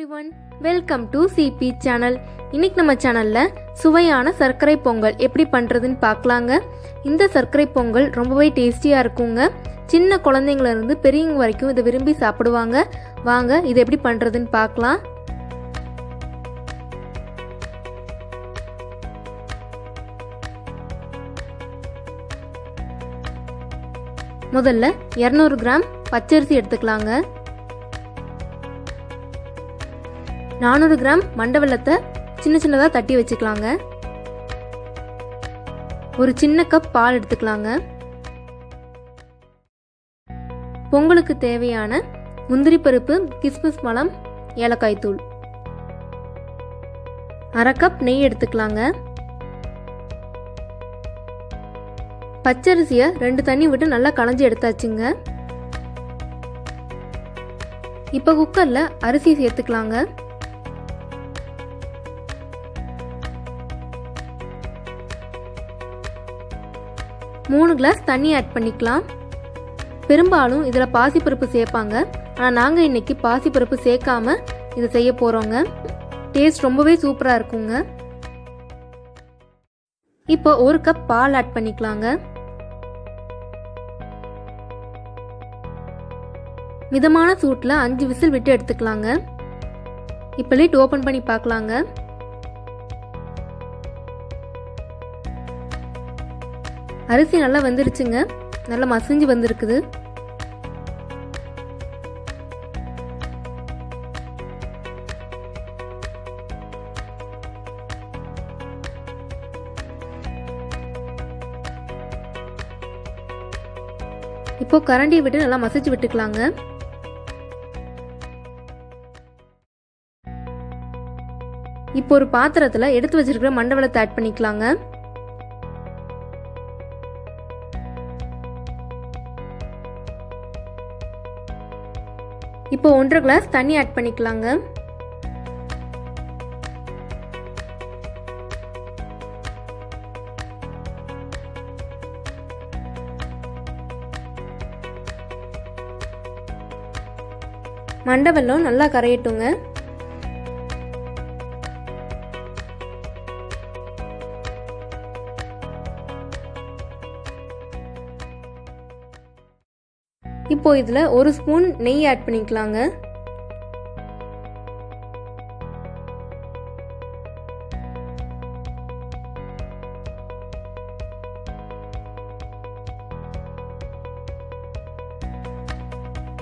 Everyone, welcome to CB channel. இன்னைக்கு நம்ம சேனல்ல சுவையான சர்க்கரை பொங்கல் எப்படி பண்றதுன்னு பார்க்கலாங்க. இந்த சர்க்கரை பொங்கல் ரொம்பவே டேஸ்டியா இருக்குங்க. சின்ன குழந்தைங்கள இருந்து பெரியவங்க வரைக்கும் இதை விரும்பி சாப்பிடுவாங்க. வாங்க இது எப்படி பண்றதுன்னு பார்க்கலாம். முதல்ல 200 கிராம் பச்சரிசி எடுத்துக்கலாங்க. 400 கிராம் மண்டை வெல்லத்தை சின்ன சின்னதாக தட்டி வச்சுக்கலாங்க. ஒரு சின்ன கப் பால் எடுத்துக்கலாங்க. பொங்கலுக்கு தேவையான முந்திரி பருப்பு, கிஸ்மிஸ் பழம், ஏலக்காய் தூள், அரை கப் நெய் எடுத்துக்கலாங்க. பச்சரிசியை 2 தண்ணி விட்டு நல்லா களைஞ்சி எடுத்தாச்சுங்க. இப்போ குக்கர்ல அரிசி சேர்த்துக்கலாங்க. 3 கிளாஸ் தண்ணி ஆட் பண்ணிக்கலாம். பெரும்பாலும் இதில் பாசிப்பருப்பு சேர்ப்பாங்க. ஆனால் நாங்கள் இன்னைக்கு பாசிப்பருப்பு சேர்க்காம இதை செய்ய போகிறோங்க. டேஸ்ட் ரொம்பவே சூப்பராக இருக்குங்க. இப்போ 1 கப் பால் ஆட் பண்ணிக்கலாங்க. மிதமான சூட்டில் 5 விசில் விட்டு எடுத்துக்கலாங்க. இப்போ லிட் ஓப்பன் பண்ணி பார்க்கலாங்க. அரிசி நல்லா வெந்துருச்சுங்க. நல்லா மசிஞ்சு வந்திருக்குது. இப்போ கரண்டியை விட்டு நல்லா மசிச்சு விட்டுக்கலாங்க. இப்போ ஒரு பாத்திரத்துல எடுத்து வச்சிருக்கிற மண்டை வெல்லத்தை ஆட் பண்ணிக்கலாங்க. இப்போ 1.5 கிளாஸ் தண்ணி ஆட் பண்ணிக்கலாங்க. மண்டை வெல்லம் நல்லா கரையட்டுங்க. இப்போ இதுல 1 ஸ்பூன் நெய் ஆட் பண்ணிக்கலாங்க.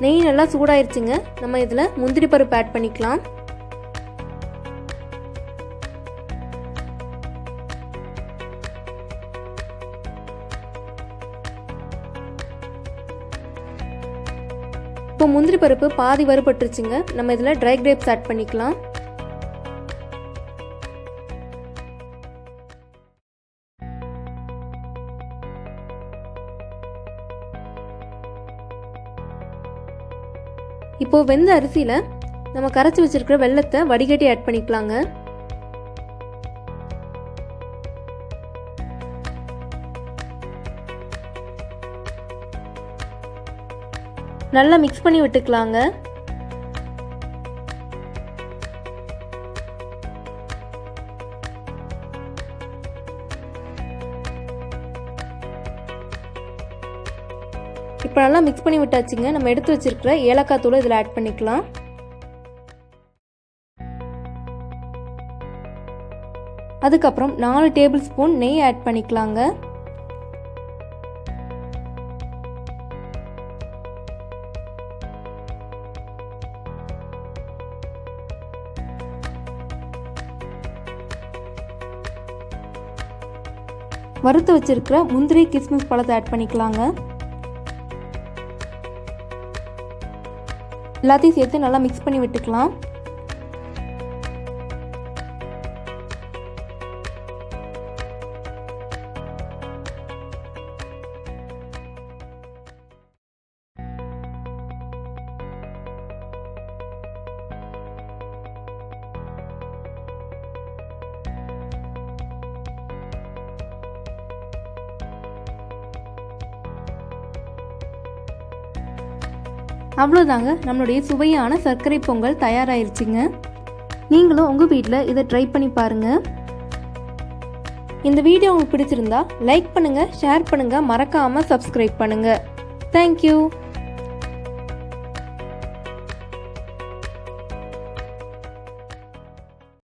நெய் நல்லா சூடாயிருச்சுங்க. நம்ம இதுல முந்திரி பருப்பு ஆட் பண்ணிக்கலாம். இப்போ முந்திரி பருப்பு பாதி வறுபட்டுருச்சுங்க. நம்ம இதில் ட்ரை கிரேப்ஸ் ஆட் பண்ணிக்கலாம். இப்போ வெந்த அரிசியில் நம்ம கரைச்சி வச்சிருக்கிற வெல்லத்தை வடிகட்டி ஆட் பண்ணிக்கலாங்க. நல்லா மிக்ஸ் பண்ணி விட்டுக்கலாங்க. இப்போ நல்லா மிக்ஸ் பண்ணி விட்டாச்சுங்க. நம்ம எடுத்து வச்சிருக்கிற ஏலக்காய் தூளை இதில் ஆட் பண்ணிக்கலாம். அதுக்கப்புறம் 4 டேபிள் ஸ்பூன் நெய் ஆட் பண்ணிக்கலாங்க. வறுத்து வச்சிருக்கிற முந்திரி, கிஸ்மிஸ் பழத்தை ஆட் பண்ணிக்கலாங்க. எல்லாத்தையும் சேர்த்து நல்லா மிக்ஸ் பண்ணி விட்டுக்கலாம். அவ்வளோதாங்க, நம்மளுடைய சுவையான சர்க்கரை பொங்கல் தயாராயிருச்சுங்க. நீங்களும் உங்கள் வீட்டில் இதை ட்ரை பண்ணி பாருங்கள். இந்த வீடியோ உங்களுக்கு பிடிச்சிருந்தா லைக் பண்ணுங்கள், ஷேர் பண்ணுங்கள், மறக்காமல் சப்ஸ்கிரைப் பண்ணுங்கள். தேங்க்யூ.